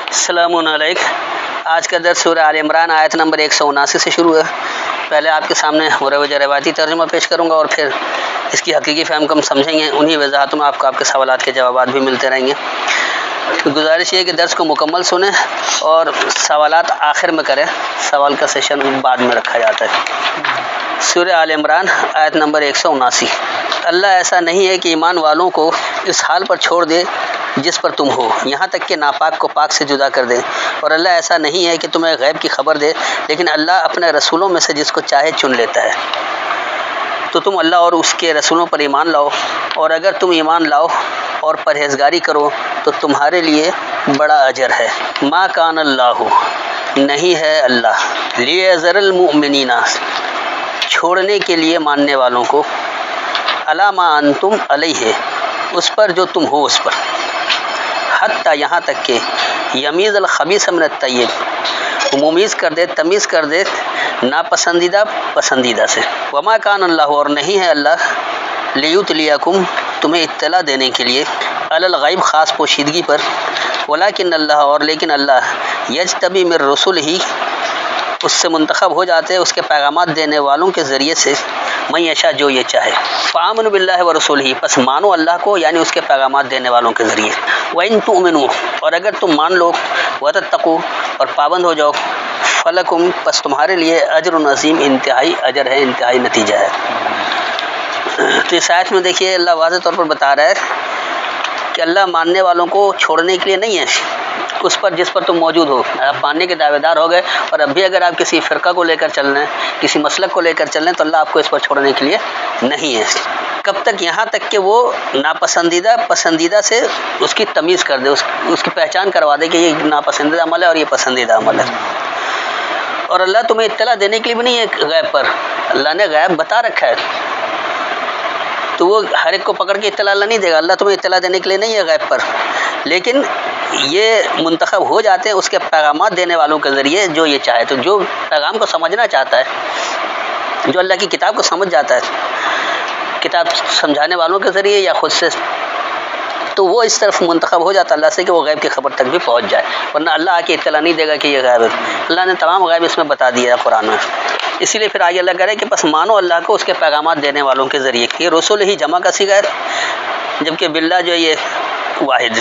السلام علیکم۔ آج کا درس سورہ آل عمران آیت نمبر 179 سے شروع ہے۔ پہلے آپ کے سامنے مروج روایتی ترجمہ پیش کروں گا اور پھر اس کی حقیقی فہم کو ہم سمجھیں گے۔ انہی وضاحتوں میں آپ کو آپ کے سوالات کے جوابات بھی ملتے رہیں گے۔ گزارش یہ ہے کہ درس کو مکمل سنیں اور سوالات آخر میں کریں، سوال کا سیشن بعد میں رکھا جاتا ہے۔ سورہ آل عمران آیت نمبر 179۔ اللہ ایسا نہیں ہے کہ ایمان والوں کو اس حال پر چھوڑ دے جس پر تم ہو، یہاں تک کہ ناپاک کو پاک سے جدا کر دے، اور اللہ ایسا نہیں ہے کہ تمہیں غیب کی خبر دے، لیکن اللہ اپنے رسولوں میں سے جس کو چاہے چن لیتا ہے۔ تو تم اللہ اور اس کے رسولوں پر ایمان لاؤ، اور اگر تم ایمان لاؤ اور پرہیزگاری کرو تو تمہارے لیے بڑا اجر ہے۔ ما کان اللہ، نہیں ہے اللہ، لیذر المؤمنین، چھوڑنے کے لیے ماننے والوں کو، علی ما انتم علیہ، اس پر جو تم ہو اس پر، حتیٰ یہاں تک کہ یمیز الخبیث من الطیب، ممیز کر دے، تمیز کر دے ناپسندیدہ پسندیدہ سے۔ وما کان اللہ، اور نہیں ہے اللہ، لیطلعکم، تمہیں اطلاع دینے کے لیے، علی الغیب، خاص پوشیدگی پر، ولکن اللہ، اور لیکن اللہ، یجتبی من رسلہ، اس سے منتخب ہو جاتے ہیں اس کے پیغامات دینے والوں کے ذریعے سے، من یشاء، جو یہ چاہے۔ فآمنوا باللہ ورسولہ، پس مانو اللہ کو یعنی اس کے پیغامات دینے والوں کے ذریعے۔ وَإِن تُؤْمِنُوا، اور اگر تم مان لو، وَتَتَّقُوا، اور پابند ہو جاؤ، فَلَكُمْ، پس تمہارے لیے اجر عظیم، انتہائی اجر ہے، انتہائی نتیجہ ہے۔ تو اس آیت میں دیکھیے اللہ واضح طور پر بتا رہا ہے کہ اللہ ماننے والوں کو چھوڑنے کے لیے نہیں ہے، اس پر جس پر تم موجود ہو، آپ ماننے کے دعوے دار ہو گئے اور اب بھی اگر آپ کسی فرقہ کو لے کر چل رہے ہیں، کسی مسلک کو لے کر چل رہے ہیں، تو اللہ آپ کو اس پر چھوڑنے کے لیے نہیں ہے۔ کب تک؟ یہاں تک کہ وہ ناپسندیدہ پسندیدہ سے اس کی تمیز کر دے، اس کی پہچان کروا دے کہ یہ ناپسندیدہ عمل ہے اور یہ پسندیدہ عمل ہے۔ اور اللہ تمہیں اطلاع دینے کے لیے بھی نہیں ہے غیب پر، اللہ نے غیب بتا رکھا ہے، تو وہ ہر ایک کو پکڑ کے اطلاع اللہ نہیں دے گا، اللہ تمہیں اطلاع دینے کے لیے نہیں ہے غیب پر، لیکن یہ منتخب ہو جاتے ہیں اس کے پیغامات دینے والوں کے ذریعے جو یہ چاہے۔ تو جو پیغام کو سمجھنا چاہتا ہے، جو اللہ کی کتاب کو سمجھ جاتا ہے، کتاب سمجھانے والوں کے ذریعے یا خود سے، تو وہ اس طرف منتخب ہو جاتا ہے اللہ سے کہ وہ غیب کی خبر تک بھی پہنچ جائے، ورنہ اللہ آ کے اطلاع نہیں دے گا کہ یہ غیب ہے۔ اللہ نے تمام غیب اس میں بتا دیا ہے قرآن میں، اسی لیے پھر آگے اللہ کہہ رہے کہ پس مانو اللہ کو اس کے پیغامات دینے والوں کے ذریعے۔ یہ رسول ہی جمع کا صیغہ ہے، جبکہ باللہ جو ہے یہ واحد،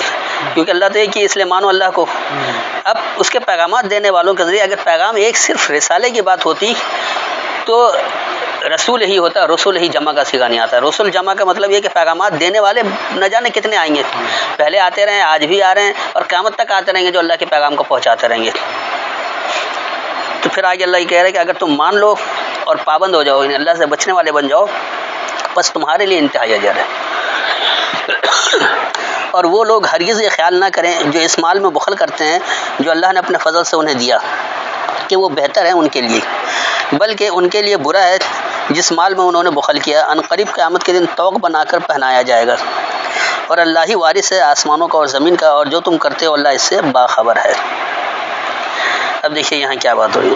کیونکہ اللہ تو ایک ہی، اس لیے مانو اللہ کو۔ اب اس کے پیغامات دینے والوں کے ذریعے، اگر پیغام ایک صرف رسالے کی بات ہوتی تو رسول ہی ہوتا، رسول ہی جمع کا صیغہ نہیں آتا۔ رسول جمع کا مطلب یہ کہ پیغامات دینے والے نہ جانے کتنے آئیں گے، پہلے آتے رہے ہیں، آج بھی آ رہے ہیں اور قیامت تک آتے رہیں گے جو اللہ کے پیغام کو پہنچاتے رہیں گے۔ تو پھر آگے اللہ یہ کہہ رہے کہ اگر تم مان لو اور پابند ہو جاؤ، اللہ سے بچنے والے بن جاؤ، بس تمہارے لیے انتہائی اجر ہے۔ اور وہ لوگ ہرگز یہ خیال نہ کریں جو اس مال میں بخل کرتے ہیں جو اللہ نے اپنے فضل سے انہیں دیا کہ وہ بہتر ہے ان کے لیے، بلکہ ان کے لیے برا ہے جس مال میں انہوں نے بخل کیا۔ ان قریب قیامت کے دن طوق بنا کر پہنایا جائے گا، اور اللہ ہی وارث ہے آسمانوں کا اور زمین کا، اور جو تم کرتے ہو اللہ اس سے باخبر ہے۔ اب دیکھیے یہاں کیا بات ہو رہی ہے۔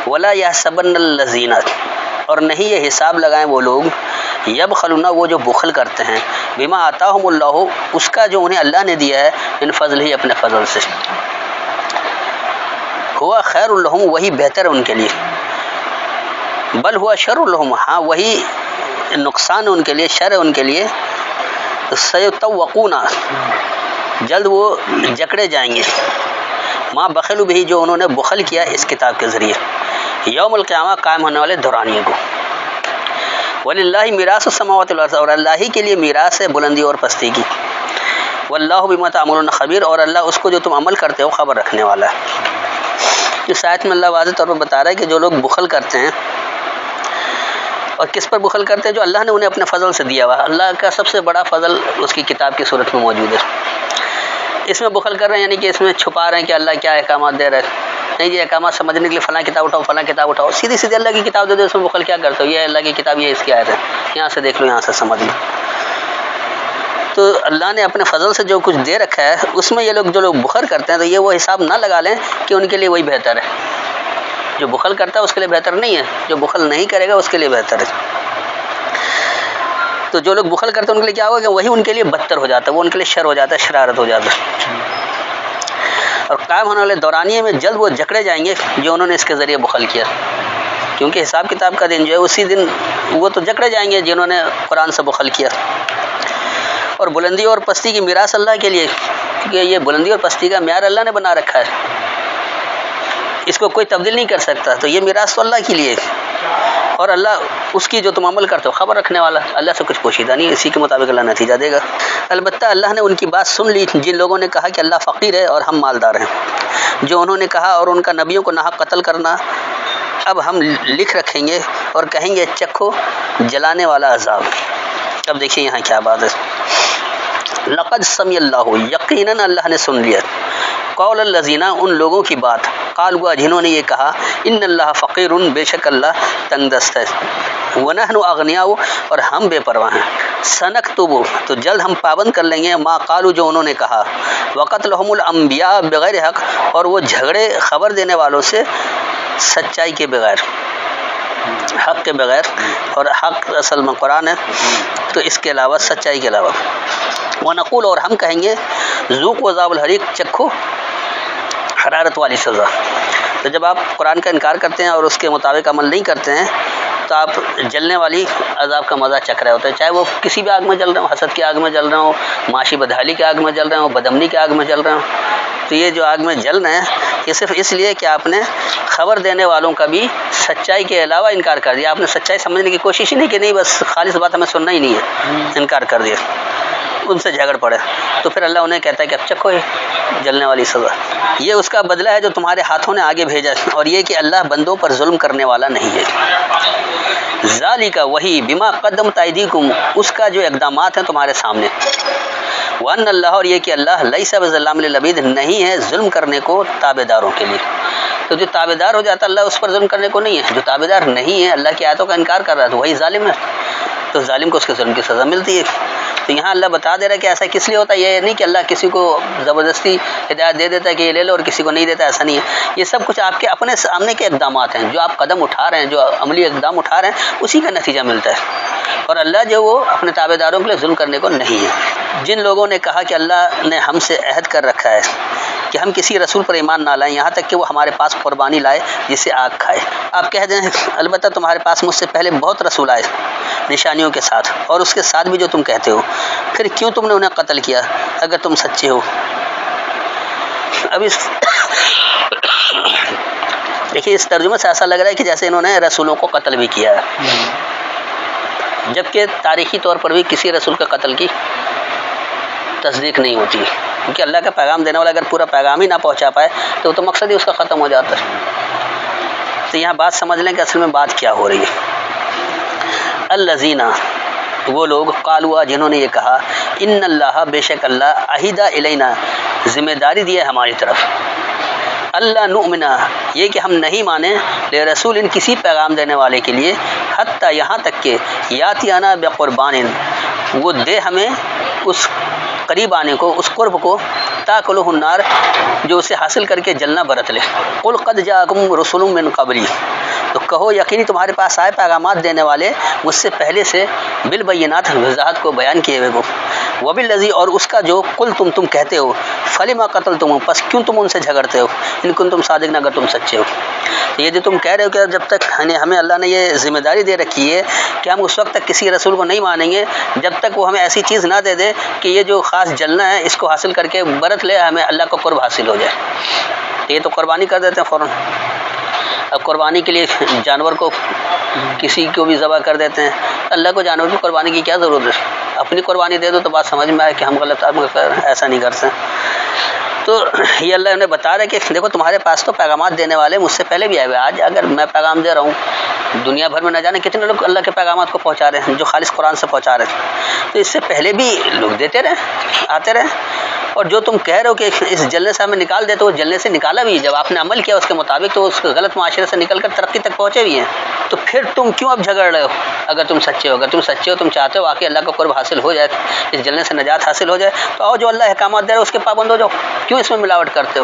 وَلَا يَحْسَبَنَّ الَّذِينَ، اور نہیں یہ حساب لگائیں وہ لوگ، یبخلون، وہ جو بخل کرتے ہیں، بما آتاہم اللہ، اس کا جو انہیں اللہ نے دیا ہے، من فضل ہی، اپنے فضل سے، ہوا خیر لہم، وہی بہتر ہے ان کے لیے، بل ہوا شر لہم، ہاں وہی نقصان ہے ان کے لیے، شر ہے ان کے لیے، سیطوقون، جلد وہ جکڑے جائیں گے، ما بخلوا بھی، جو انہوں نے بخل کیا اس کتاب کے ذریعے، یوم القیامہ، قائم ہونے والے دورانیے کو۔ وَلِلَّهِ میراث السماوات والارض، اور اللہ ہی کے لیے میراث ہے بلندی اور پستی کی، واللہ بما تعملون خبیر، اور اللہ اس کو جو تم عمل کرتے ہو خبر رکھنے والا ہے۔ اس آیت میں اللہ واضح طور پر بتا رہا ہے کہ جو لوگ بخل کرتے ہیں، اور کس پر بخل کرتے ہیں؟ جو اللہ نے انہیں اپنے فضل سے دیا ہوا، اللہ کا سب سے بڑا فضل اس کی کتاب کی صورت میں موجود ہے، اس میں بخل کر رہے ہیں، یعنی کہ اس میں چھپا رہے ہیں کہ اللہ کیا احکامات دے رہے ہیں، نہیں جی احکامات سمجھنے کے لیے فلاں کتاب اٹھاؤ، فلاں کتاب اٹھاؤ، سیدھی سیدھی اللہ کی کتاب دے دو، اس میں بخل کیا کرتے ہو، یہ اللہ کی کتاب، یہ اس کی آیت ہے، یہاں سے دیکھ لو، یہاں سے سمجھ لو۔ تو اللہ نے اپنے فضل سے جو کچھ دے رکھا ہے، اس میں یہ لوگ جو لوگ بخل کرتے ہیں، تو یہ وہ حساب نہ لگا لیں کہ ان کے لیے وہی بہتر ہے۔ جو بخل کرتا ہے اس کے لیے بہتر نہیں ہے، جو بخل نہیں کرے گا اس کے لیے بہتر ہے۔ تو جو لوگ بخل کرتے ہیں ان کے لیے کیا ہوگا کہ وہی ان کے لیے بدتر ہو جاتا ہے، وہ ان کے لیے شر ہو جاتا ہے، شرارت ہو جاتا ہے. اور قائم ہونے والے دورانیے میں جلد وہ جکڑے جائیں گے جو انہوں نے اس کے ذریعے بخل کیا، کیونکہ حساب کتاب کا دن جو ہے اسی دن وہ تو جکڑے جائیں گے جنہوں نے قرآن سے بخل کیا. اور بلندی اور پستی کی میراث اللہ کے لیے، کیونکہ یہ بلندی اور پستی کا معیار اللہ نے بنا رکھا ہے، اس کو کوئی تبدیل نہیں کر سکتا. تو یہ میراث تو اللہ کے لیے، اور اللہ اس کی جو تم عمل کرتے ہو خبر رکھنے والا، اللہ سے کچھ پوشیدہ نہیں، اسی کے مطابق اللہ نتیجہ دے گا. البتہ اللہ نے ان کی بات سن لی جن لوگوں نے کہا کہ اللہ فقیر ہے اور ہم مالدار ہیں، جو انہوں نے کہا، اور ان کا نبیوں کو ناحق قتل کرنا اب ہم لکھ رکھیں گے اور کہیں گے چکھو جلانے والا عذاب. اب دیکھیں یہاں کیا بات ہے. لقد سمع اللہ، یقیناً اللہ نے سن لیا، قول الذین، ان لوگوں کی بات، قالوا جنہوں نے یہ کہا، ان اللہ فقیر، بے شک اللہ تنگ دست ہے، ونحن اغنیاء، اور ہم بے پرواہ ہیں، سنکتب، تو جلد ہم پابند کر لیں گے، ما قالوا، جو انہوں نے کہا، وقتلہم الانبیاء بغیر حق، اور وہ جھگڑے خبر دینے والوں سے سچائی کے بغیر، حق کے بغیر، اور حق اصل میں قرآن ہے تو اس کے علاوہ سچائی کے علاوہ. ونقول، اور ہم کہیں گے، ذوقوا عذاب الحریق، چکھو حرارت والی سزا. تو جب آپ قرآن کا انکار کرتے ہیں اور اس کے مطابق عمل نہیں کرتے ہیں تو آپ جلنے والی عذاب کا مزہ چکھ رہے ہوتے ہیں، چاہے وہ کسی بھی آگ میں جل رہے ہوں، حسد کی آگ میں جل رہے ہوں، معاشی بدحالی کی آگ میں جل رہے ہوں، بدامنی کی آگ میں جل رہے ہوں. تو یہ جو آگ میں جل رہے ہیں یہ صرف اس لیے کہ آپ نے خبر دینے والوں کا بھی سچائی کے علاوہ انکار کر دیا. آپ نے سچائی سمجھنے کی کوشش ہی نہیں کہ نہیں بس خالص بات ہمیں سننا ہی نہیں ہے، انکار کر دیا، ان سے جھگڑ پڑے. تو پھر اللہ انہیں کہتا ہے کہ اب چکھو جلنے والی سزا. یہ اس کا بدلہ ہے جو تمہارے ہاتھوں نے آگے بھیجا، اور یہ کہ اللہ بندوں پر ظلم کرنے والا نہیں ہے. ذالک، وہی، بما قدمت ایدیکم، اس کا جو اقدامات ہیں تمہارے سامنے، وان اللہ، اور یہ کہ اللہ لیس بظلام للعبید، نہیں ہے ظلم کرنے کو تابع داروں کے لیے. تو جو تابع دار ہو جاتا ہے اللہ اس پر ظلم کرنے کو نہیں ہے، جو تابع دار نہیں ہے اللہ کی آیتوں کا انکار کر رہا ہے تو وہی ظالم ہے، تو ظالم کو اس کے ظلم کی سزا ملتی ہے. تو یہاں اللہ بتا دے رہا ہے کہ ایسا کس لیے ہوتا ہے، یہ نہیں کہ اللہ کسی کو زبردستی ہدایت دے دیتا ہے کہ یہ لے لو اور کسی کو نہیں دیتا، ایسا نہیں ہے. یہ سب کچھ آپ کے اپنے سامنے کے اقدامات ہیں، جو آپ قدم اٹھا رہے ہیں، جو عملی اقدام اٹھا رہے ہیں اسی کا نتیجہ ملتا ہے. اور اللہ جو وہ اپنے تابع داروں کے لیے ظلم کرنے کو نہیں ہے. جن لوگوں نے کہا کہ اللہ نے ہم سے عہد کر رکھا ہے کہ ہم کسی رسول پر ایمان نہ لائیں یہاں تک کہ وہ ہمارے پاس قربانی لائے جسے آگ کھائے. آپ کہہ دیں البتہ تمہارے پاس مجھ سے پہلے بہت رسول آئے نشانیوں کے ساتھ، اور اس کے ساتھ بھی جو تم کہتے ہو، پھر کیوں تم نے انہیں قتل کیا اگر تم سچے ہو. اب اس دیکھیے اس ترجمے سے ایسا لگ رہا ہے کہ جیسے انہوں نے رسولوں کو قتل بھی کیا ہے، جبکہ تاریخی طور پر بھی کسی رسول کا قتل کی تصدیق نہیں ہوتی، کیونکہ اللہ کا پیغام دینے والا اگر پورا پیغام ہی نہ پہنچا پائے تو مقصد ہی اس کا ختم ہو جاتا ہے. تو یہاں بات سمجھ لیں کہ اصل میں بات کیا ہو رہی ہے. الذین، وہ لوگ، قالوا، جنہوں نے یہ کہا، ان اللہ، بے شک اللہ، عہد الینا، ذمہ داری دی ہے ہماری طرف، اللہ نؤمن، یہ کہ ہم نہیں مانیں، لرسول، ان کسی پیغام دینے والے کے لیے، حتی، یہاں تک کہ یاتینا بقربان، وہ دے ہمیں اس قریب آنے کو، اس قرب کو، تاکلہ النار، جو اسے حاصل کر کے جلنا برت لے. قل قد جاءکم رسول من قبلی، تو کہو یقینی تمہارے پاس آئے پیغامات دینے والے مجھ سے پہلے سے، بالبینات، وضاحت کو بیان کیے ہوئے کو، وبالذی، اور اس کا جو قل تم کہتے ہو، فلما قتلتم، پس کیوں تم ان سے جھگڑتے ہو، ان کنتم صادقین، اگر تم سچے ہو. تو یہ جو تم کہہ رہے ہو کہ جب تک ہمیں اللہ نے یہ ذمہ داری دے رکھی ہے کہ ہم اس وقت تک کسی رسول کو نہیں مانیں گے جب تک وہ ہمیں ایسی چیز نہ دے دے کہ یہ جو خاص جلنا ہے اس کو حاصل کر کے برت لے، ہمیں اللہ کا قرب حاصل ہو جائے. تو یہ تو قربانی کر دیتے ہیں فوراً. اب قربانی کے لیے جانور کو کسی کو بھی ذبح کر دیتے ہیں، اللہ کو جانور کی قربانی کی کیا ضرورت ہے؟ اپنی قربانی دے دو تو بات سمجھ میں آئے کہ ہم غلط ایسا نہیں کرتے. تو یہ اللہ انہیں بتا رہے کہ دیکھو تمہارے پاس تو پیغامات دینے والے مجھ سے پہلے بھی آئے ہوئے، آج اگر میں پیغام دے رہا ہوں دنیا بھر میں نہ جانے کتنے لوگ اللہ کے پیغامات کو پہنچا رہے ہیں جو خالص قرآن سے پہنچا رہے ہیں، تو اس سے پہلے بھی لوگ دیتے رہے، آتے رہے. اور جو تم کہہ رہے ہو کہ اس جلنے سے ہمیں نکال دے، تو وہ جلنے سے نکالا بھی، جب آپ نے عمل کیا اس کے مطابق تو اس غلط معاشرے سے نکل کر ترقی تک پہنچے بھی ہیں. تو پھر تم کیوں اب جھگڑ رہے ہو اگر تم سچے ہو؟ اگر تم سچے ہو، تم چاہتے ہو واقعی اللہ کا قرب حاصل ہو جائے، اس جلنے سے نجات حاصل ہو جائے، تو آؤ جو اللہ احکامات دے رہا ہے اس کے پابند ہو جاؤ. کیوں اس میں ملاوٹ کرتے ہو؟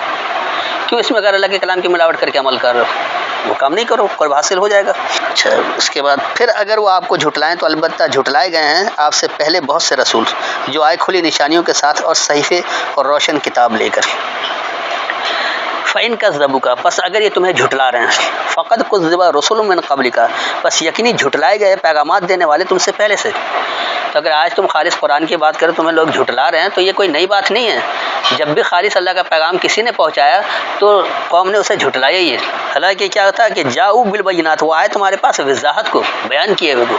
کیوں اس میں غیر اللہ کے کلام کی ملاوٹ کر کے عمل کر رہے ہو؟ وہ کام نہیں کرو، قرب حاصل ہو جائے گا۔ اچھا، اس کے بعد پھر اگر وہ آپ کو جھٹلائیں تو البتہ جھٹلائے گئے ہیں آپ سے پہلے بہت سے رسول جو آئے کھلی نشانیوں کے ساتھ اور صحیفے اور روشن کتاب لے کر۔ فَإِن كَذَّبُوكَ، پس اگر یہ تمہیں جھٹلا رہے ہیں، فَقَدْ كُذِّبَ رُسُلٌ مِّن قَبْلِكَ، پس یقینی جھٹلائے گئے پیغامات دینے والے تم سے پہلے سے۔ تو اگر آج تم خالص قرآن کی بات کریں تمہیں لوگ جھٹلا رہے ہیں تو یہ کوئی نئی بات نہیں ہے۔ جب بھی خالص اللہ کا پیغام کسی نے پہنچایا تو قوم نے اسے جھٹلایا ہی ہے۔ حالانکہ کیا ہوتا ہے کہ جاؤ بالبینات، وہ آئے تمہارے پاس وضاحت کو بیان کیے ہوئے کو،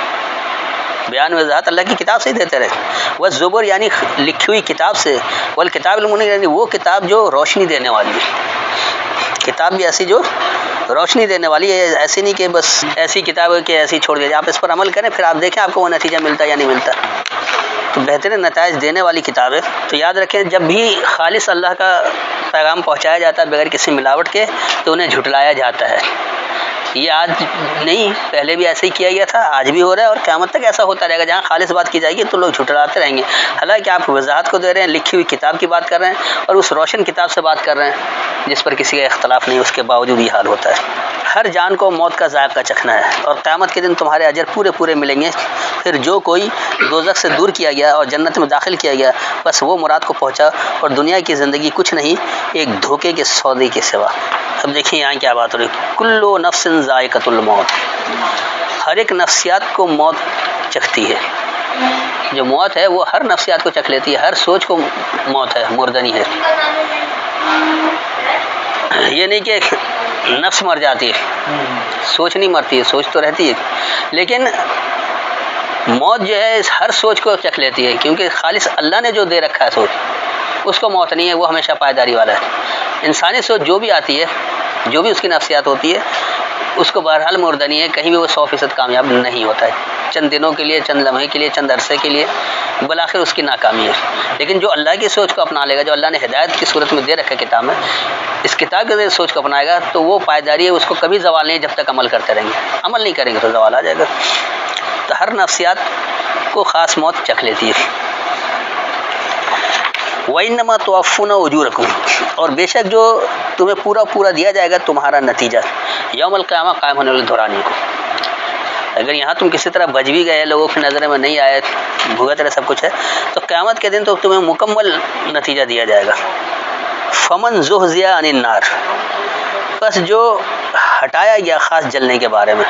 بیان وضاحت اللہ کی کتاب سے ہی دیتے رہے۔ وہ زبر یعنی لکھی ہوئی کتاب سے، والکتاب المنیر یعنی وہ کتاب جو روشنی دینے والی ہے، کتاب بھی ایسی جو روشنی دینے والی ہے، ایسی نہیں کہ بس ایسی کتاب ہے کہ ایسی چھوڑ دیا جائے۔ آپ اس پر عمل کریں پھر آپ دیکھیں آپ کو وہ نتیجہ ملتا ہے یا نہیں ملتا، تو بہترین نتائج دینے والی کتاب ہے۔ تو یاد رکھیں جب بھی خالص اللہ کا پیغام پہنچایا جاتا ہے بغیر کسی ملاوٹ کے تو انہیں جھٹلایا جاتا ہے۔ یہ آج نہیں، پہلے بھی ایسے ہی کیا گیا تھا، آج بھی ہو رہا ہے اور قیامت تک ایسا ہوتا رہے گا۔ جہاں خالص بات کی جائے گی تو لوگ جھٹلاتے رہیں گے، حالانکہ آپ وضاحت کو دے رہے ہیں، لکھی ہوئی کتاب کی بات کر رہے ہیں اور اس روشن کتاب سے بات کر رہے ہیں جس پر کسی کا اختلاف نہیں، اس کے باوجود یہ حال ہوتا ہے۔ ہر جان کو موت کا ذائقہ چکھنا ہے اور قیامت کے دن تمہارے اجر پورے پورے ملیں گے۔ پھر جو کوئی دوزخ سے دور کیا گیا اور جنت میں داخل کیا گیا بس وہ مراد کو پہنچا، اور دنیا کی زندگی کچھ نہیں ایک دھوکے کے سودے کے سوا۔ اب دیکھیں یہاں کیا بات ہو رہی ہے، کلو نفس ذائقۃ الموت، ہر ایک نفسیات کو موت چکھتی ہے۔ جو موت ہے وہ ہر نفسیات کو چکھ لیتی ہے، ہر سوچ کو موت ہے، مردنی ہے۔ یہ نہیں کہ نفس مر جاتی ہے، سوچ نہیں مرتی ہے، سوچ تو رہتی ہے، لیکن موت جو ہے ہر سوچ کو چکھ لیتی ہے، کیونکہ خالص اللہ نے جو دے رکھا ہے سوچ اس کو موت نہیں ہے، وہ ہمیشہ پائیداری والا ہے۔ انسانی سوچ جو بھی آتی ہے، جو بھی اس کی نفسیات ہوتی ہے، اس کو بہرحال مردنی ہے، کہیں بھی وہ 100% کامیاب نہیں ہوتا ہے، چند دنوں کے لیے، چند لمحے کے لیے، چند عرصے کے لیے، بالآخر اس کی ناکامی ہے۔ لیکن جو اللہ کی سوچ کو اپنا لے گا، جو اللہ نے ہدایت کی صورت میں دے رکھا ہے کتاب میں، اس کتاب کے ذریعے سوچ کو اپنائے گا تو وہ پائیداری ہے، اس کو کبھی زوال نہیں جب تک عمل کرتے رہیں گے۔ عمل نہیں کریں گے تو زوال آ جائے گا۔ تو ہر نفسیات کو خاص موت چکھ لیتی ہے۔ وَإِنَّمَا تُوَفُّونَ أُجُورَكُمْ، اور بے شک جو تمہیں پورا پورا دیا جائے گا تمہارا نتیجہ یوم القیامہ قائم ہونے والے دورانی کو۔ اگر یہاں تم کسی طرح بچ بھی گئے، لوگوں کی نظر میں نہیں آئے، بھگت رہے، سب کچھ ہے، تو قیامت کے دن تو تمہیں مکمل نتیجہ دیا جائے گا۔ فمن زحزح عن النار، بس جو ہٹایا گیا خاص جلنے کے بارے میں،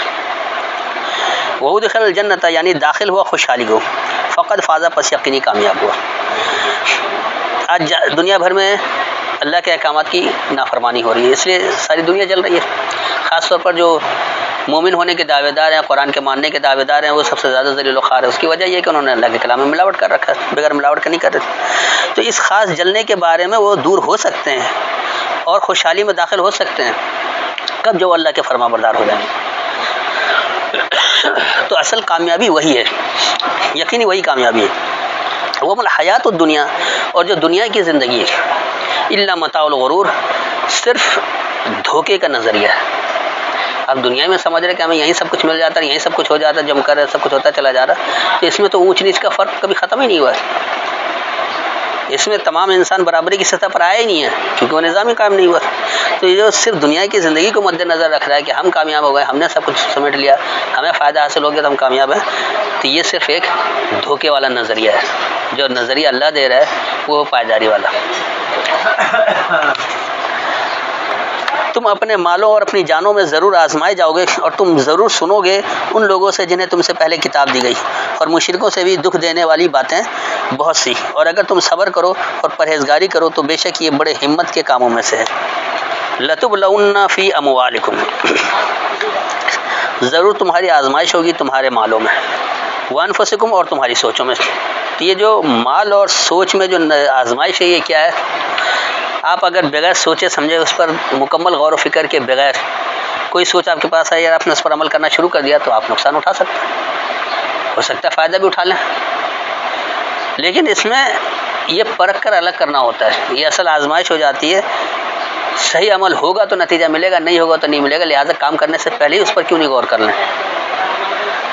وَأُدْخِلَ الْجَنَّةَ یعنی داخل ہوا خوشحالی کو، فقد فاز، پس یقینی کامیاب ہوا۔ آج دنیا بھر میں اللہ کے احکامات کی نافرمانی ہو رہی ہے، اس لیے ساری دنیا جل رہی ہے۔ خاص طور پر جو مومن ہونے کے دعوے دار ہیں، قرآن کے ماننے کے دعوے دار ہیں، وہ سب سے زیادہ ذلیل و خوار ہے۔ اس کی وجہ یہ ہے کہ انہوں نے اللہ کے کلام میں ملاوٹ کر رکھا ہے، بغیر ملاوٹ کا نہیں کر رہے۔ تو اس خاص جلنے کے بارے میں وہ دور ہو سکتے ہیں اور خوشحالی میں داخل ہو سکتے ہیں کب؟ جو اللہ کے فرما بردار ہو جائیں گے۔ تو اصل کامیابی وہی ہے، یقینی وہی کامیابی ہے۔ وہ الحیات الدنیا، اور جو دنیا کی زندگی ہے، الا متاع الغرور، صرف دھوکے کا نظریہ ہے۔ اب دنیا میں سمجھ رہے کہ ہمیں یہیں سب کچھ مل جاتا ہے، یہیں سب کچھ ہو جاتا ہے، جم کر سب کچھ ہوتا چلا جا رہا، تو اس میں تو اونچ نیچ کا فرق کبھی ختم ہی نہیں ہوا ہے۔ اس میں تمام انسان برابری کی سطح پر آیا ہی نہیں ہے، کیونکہ وہ نظام ہی قائم نہیں ہوا۔ تو یہ جو صرف دنیا کی زندگی کو مد نظر رکھ رہا ہے کہ ہم کامیاب ہو گئے، ہم نے سب کچھ سمیٹ لیا، ہمیں فائدہ حاصل ہو گیا تو ہم کامیاب ہیں، تو یہ صرف ایک دھوکے والا نظریہ ہے۔ جو نظریہ اللہ دے رہا ہے وہ پائیداری والا۔ تم اپنے مالوں اور اپنی جانوں میں ضرور آزمائے جاؤ گے، اور تم ضرور سنو گے ان لوگوں سے جنہیں تم سے پہلے کتاب دی گئی، اور مشرکوں سے بھی دکھ دینے والی باتیں بہت سی، اور اگر تم صبر کرو اور پرہیزگاری کرو تو بے شک یہ بڑے ہمت کے کاموں میں سے ہے۔ لَتُبْلَوُنَّ فِي أَمْوَالِكُمْ، ضرور تمہاری آزمائش ہوگی تمہارے مالوں میں، وَأَنفُسِكُمْ، اور تمہاری سوچوں میں۔ تو یہ جو مال اور سوچ میں جو آزمائش ہے یہ کیا ہے؟ آپ اگر بغیر سوچے سمجھے، اس پر مکمل غور و فکر کے بغیر کوئی سوچ آپ کے پاس ہے یا آپ نے اس پر عمل کرنا شروع کر دیا تو آپ نقصان اٹھا سکتے ہیں، ہو سکتا ہے فائدہ بھی اٹھا لیں، لیکن اس میں یہ پرکھ کر الگ کرنا ہوتا ہے۔ یہ اصل آزمائش ہو جاتی ہے، صحیح عمل ہوگا تو نتیجہ ملے گا، نہیں ہوگا تو نہیں ملے گا، لہٰذا کام کرنے سے پہلے ہی اس پر کیوں نہیں غور کر لیں؟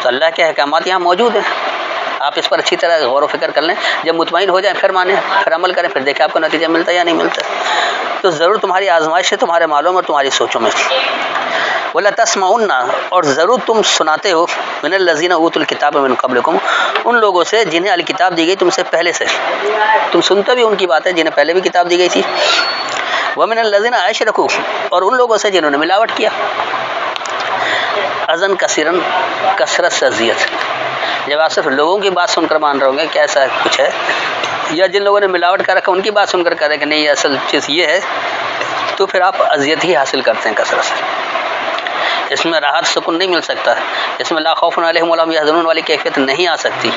تو اللہ کے احکامات یہاں موجود ہیں، آپ اس پر اچھی طرح غور و فکر کر لیں، جب مطمئن ہو جائیں پھر مانیں، پھر عمل کریں، پھر دیکھیں آپ کو نتیجہ ملتا ہے یا نہیں ملتا۔ تو ضرور تمہاری آزمائش ہے تمہارے مالوں میں اور تمہاری سوچوں میں۔ وَلَتَسْمَعُنَّ اور ضرور تم سناتے ہو من الذین اوتوا الکتاب من قبلکم ان لوگوں سے جنہیں الکتاب دی گئی تم سے پہلے سے، تم سنتے بھی ان کی بات ہے جنہیں پہلے بھی کتاب دی گئی تھی، وَمِنَ الَّذِينَ أَشْرَكُوا اور ان لوگوں سے جنہوں نے ملاوٹ کیا، اذن کثیرن کثرت سے اذیت، جب آپ صرف لوگوں کی بات سن کر مان رہے ہوں گے کہ ایسا کچھ ہے، یا جن لوگوں نے ملاوٹ کر رکھا ان کی بات سن کر کہہ رہے کہ نہیں یہ اصل چیز یہ ہے، تو پھر آپ اذیت ہی حاصل کرتے ہیں کثرت سے، اس میں راحت سکون نہیں مل سکتا، اس میں لا خوف علیہم ولا هم يحزنون والی کیفیت نہیں آ سکتی،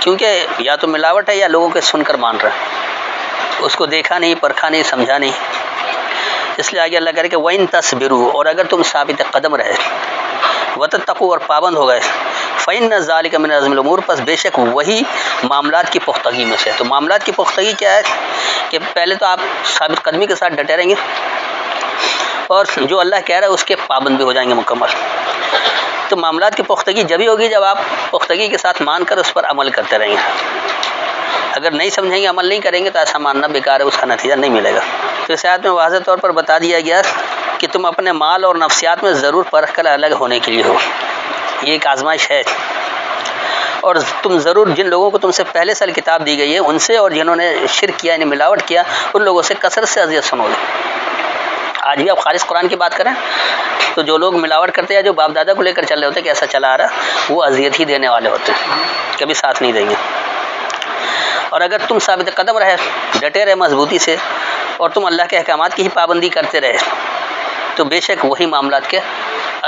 کیونکہ یا تو ملاوٹ ہے یا لوگوں کے سن کر مان رہے ہیں، اس کو دیکھا نہیں، پرکھا نہیں، سمجھا نہیں، اس لیے آگے اللہ کہہ رہے کہ وَإِن تَصْبِرُوا اور اگر تم ثابت قدم رہے، وَتَتَّقُوا اور پابند ہو گئے، فَإِنَّ ذَلِكَ مِنْ عَزْمِ الْأُمُورِ پس بے شک وہی معاملات کی پختگی میں سے، تو معاملات کی پختگی کیا ہے کہ پہلے تو آپ ثابت قدمی کے ساتھ ڈٹے رہیں گے اور جو اللہ کہہ رہا ہے اس کے پابند بھی ہو جائیں گے مکمل، تو معاملات کی پختگی جبھی ہوگی جب آپ پختگی کے ساتھ مان کر اس پر عمل کرتے رہیں گے، اگر نہیں سمجھیں گے، عمل نہیں کریں گے تو ایسا ماننا بیکار ہے، اس کا نتیجہ نہیں ملے گا۔ تو اس آیت میں واضح طور پر بتا دیا گیا کہ تم اپنے مال اور نفسیات میں ضرور پرکھ کر الگ ہونے کے لیے ہو، یہ ایک آزمائش ہے، اور تم ضرور جن لوگوں کو تم سے پہلے سال کتاب دی گئی ہے ان سے اور جنہوں نے شرک کیا یعنی ملاوٹ کیا ان لوگوں سے کثرت سے اذیت سنو گے۔ آج بھی آپ خالص قرآن کی بات کریں تو جو لوگ ملاوٹ کرتے ہیں جو باپ دادا کو لے کر چل رہے ہوتے ہیں کہ ایسا چلا آ رہا، وہ اذیت ہی دینے والے ہوتے ہیں، کبھی ساتھ نہیں دیں گے۔ اور اگر تم ثابت قدم رہے، ڈٹے رہے مضبوطی سے، اور تم اللہ کے احکامات کی ہی پابندی کرتے رہے، تو بے شک وہی معاملات کے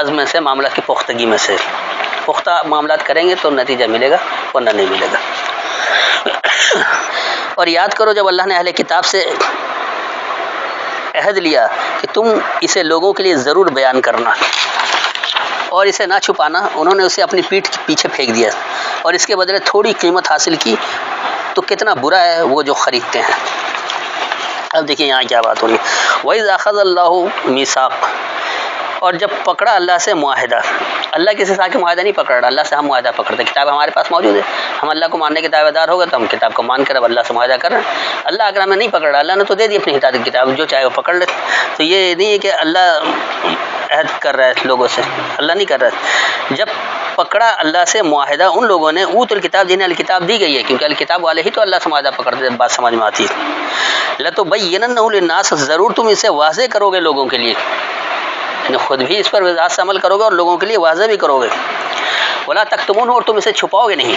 عزم سے، معاملات کی پختگی میں سے، پختہ معاملات کریں گے تو نتیجہ ملے گا ورنہ نہیں ملے گا۔ اور یاد کرو جب اللہ نے اہل کتاب سے عہد لیا کہ تم اسے لوگوں کے لیے ضرور بیان کرنا اور اسے نہ چھپانا، انہوں نے اسے اپنی پیٹھ کے پیچھے پھینک دیا اور اس کے بدلے تھوڑی قیمت حاصل کی، تو کتنا برا ہے وہ جو خریدتے ہیں۔ اب دیکھیں یہاں کیا بات ہو رہی ہے، وَإِذْ أَخَذَ اللَّهُ مِيثَاقَ اور جب پکڑا اللہ سے معاہدہ، اللہ کسی سے کے معاہدہ نہیں پکڑ رہا، اللہ سے ہم معاہدہ پکڑتے، کتاب ہمارے پاس موجود ہے، ہم اللہ کو ماننے کے دعوے دار ہو گئے تو ہم کتاب کو مان کر اب اللہ سے معاہدہ کر رہے ہیں، اللہ اگر ہمیں نہیں پکڑ رہا، اللہ نے تو دے دی اپنی ہدایت کی کتاب، جو چاہے وہ پکڑ لے، تو یہ نہیں ہے کہ اللہ عہد کر رہا ہے لوگوں سے، اللہ نہیں کر رہا ہے۔ جب پکڑا اللہ سے معاہدہ ان لوگوں نے اوت الکتاب جنہیں الکتاب دی گئی ہے، کیونکہ الکتاب والے ہی تو اللہ سے معاہدہ پکڑتے ہیں، بات سمجھ میں آتی ہے، لَتُبَيِّنَنَّهُ لِلنَّاسِ ضرور تم اسے واضح کرو گے لوگوں کے لیے، یعنی خود بھی اس پر وضاحت سے عمل کرو گے اور لوگوں کے لیے واضح بھی کرو گے، ولا تکتمون اور تم اسے چھپاؤ گے نہیں،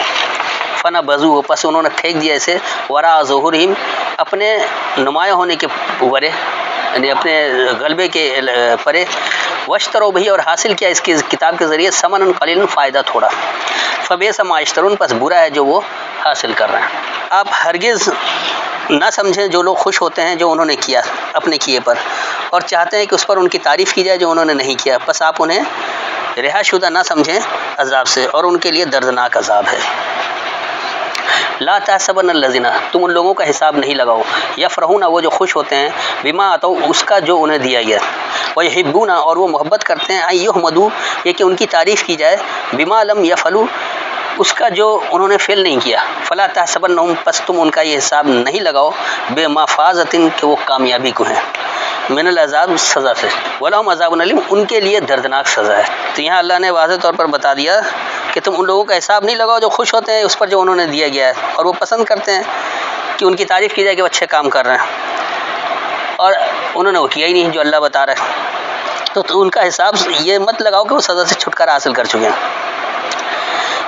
فنبذوہ پس انہوں نے پھینک دیا اسے وراء ظہورہم اپنے نمایاں ہونے کے پرے، یعنی اپنے غلبے کے پرے، واشتروا بھی اور حاصل کیا اس کی کتاب کے ذریعے ثمنا قلیلا فائدہ تھوڑا، فبئس ما یشترون پس برا ہے جو وہ حاصل کر رہے ہیں۔ آپ ہرگز نہ سمجھیں جو لوگ خوش ہوتے ہیں جو انہوں نے کیا اپنے کیے پر، اور چاہتے ہیں کہ اس پر ان کی تعریف کی جائے جو انہوں نے نہیں کیا، پس آپ انہیں رہا شدہ نہ سمجھیں عذاب سے، اور ان کے لیے دردناک عذاب ہے۔ لا تحسبن الذین تم ان لوگوں کا حساب نہیں لگاؤ، یفرحون وہ جو خوش ہوتے ہیں، بما اتوا اس کا جو انہیں دیا گیا، ویحبون اور وہ محبت کرتے ہیں، ان یحمدوا یہ کہ ان کی تعریف کی جائے، بما لم یفعلوا اس کا جو انہوں نے فعل نہیں کیا، فلا تحسبنہم پس تم ان کا یہ حساب نہیں لگاؤ بمفازۃ کہ وہ کامیابی کو ہیں، من العذاب سزا سے، ولہم عذاب علیم ان کے لیے دردناک سزا ہے۔ تو یہاں اللہ نے واضح طور پر بتا دیا کہ تم ان لوگوں کا حساب نہیں لگاؤ جو خوش ہوتے ہیں اس پر جو انہوں نے دیا گیا ہے، اور وہ پسند کرتے ہیں کہ ان کی تعریف کی جائے کہ وہ اچھے کام کر رہے ہیں، اور انہوں نے وہ کیا ہی نہیں جو اللہ بتا رہا ہے، تو ان کا حساب یہ مت لگاؤ کہ وہ سزا سے چھٹکارا حاصل کر چکے ہیں،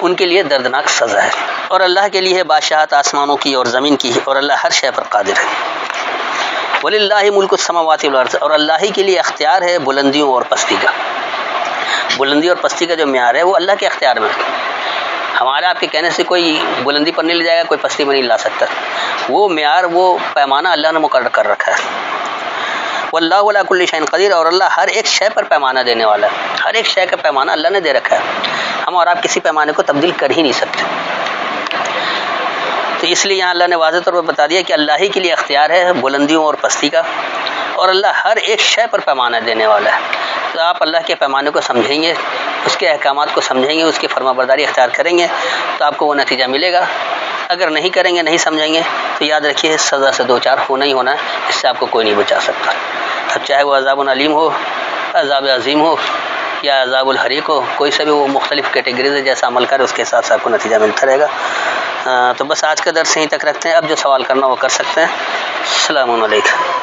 ان کے لیے دردناک سزا ہے۔ اور اللہ کے لیے بادشاہت آسمانوں کی اور زمین کی، اور اللہ ہر شے پر قادر ہے۔ وَلِلَّهِ مُلْكُ السَّمَاوَاتِ وَالْأَرْضِ اور اللہ ہی کے لیے اختیار ہے بلندیوں اور پستی کا، بلندی اور پستی کا جو معیار ہے وہ اللہ کے اختیار میں ہے، ہمارے آپ کے کہنے سے کوئی بلندی پر نہیں لے جائے گا، کوئی پستی پر نہیں لا سکتا، وہ معیار وہ پیمانہ اللہ نے مقرر کر رکھا ہے۔ واللہ علی کل شیء قدیر اور اللہ ہر ایک شے پر پیمانہ دینے والا ہے، ہر ایک شے کا پیمانہ اللہ نے دے رکھا ہے، ہم اور آپ کسی پیمانے کو تبدیل کر ہی نہیں سکتے۔ تو اس لیے یہاں اللہ نے واضح طور پر بتا دیا کہ اللہ ہی کے لیے اختیار ہے بلندیوں اور پستی کا، اور اللہ ہر ایک شے پر پیمانہ دینے والا ہے۔ تو آپ اللہ کے پیمانے کو سمجھیں گے، اس کے احکامات کو سمجھیں گے، اس کی فرما برداری اختیار کریں گے تو آپ کو وہ نتیجہ ملے گا، اگر نہیں کریں گے، نہیں سمجھیں گے تو یاد رکھیے سزا سے دو چار ہونا ہی ہونا ہے، اس سے آپ کو کوئی نہیں بچا سکتا، اب چاہے وہ عذاب علیم ہو، عذاب عظیم ہو، یا عذاب الحریق ہو، کوئی سا بھی وہ مختلف کیٹیگریز ہے، جیسا عمل کرے اس کے حساب سے آپ کو نتیجہ ملتا رہے گا۔ تو بس آج کا درس یہیں تک رکھتے ہیں، اب جو سوال کرنا وہ کر سکتے ہیں۔ السلام علیکم۔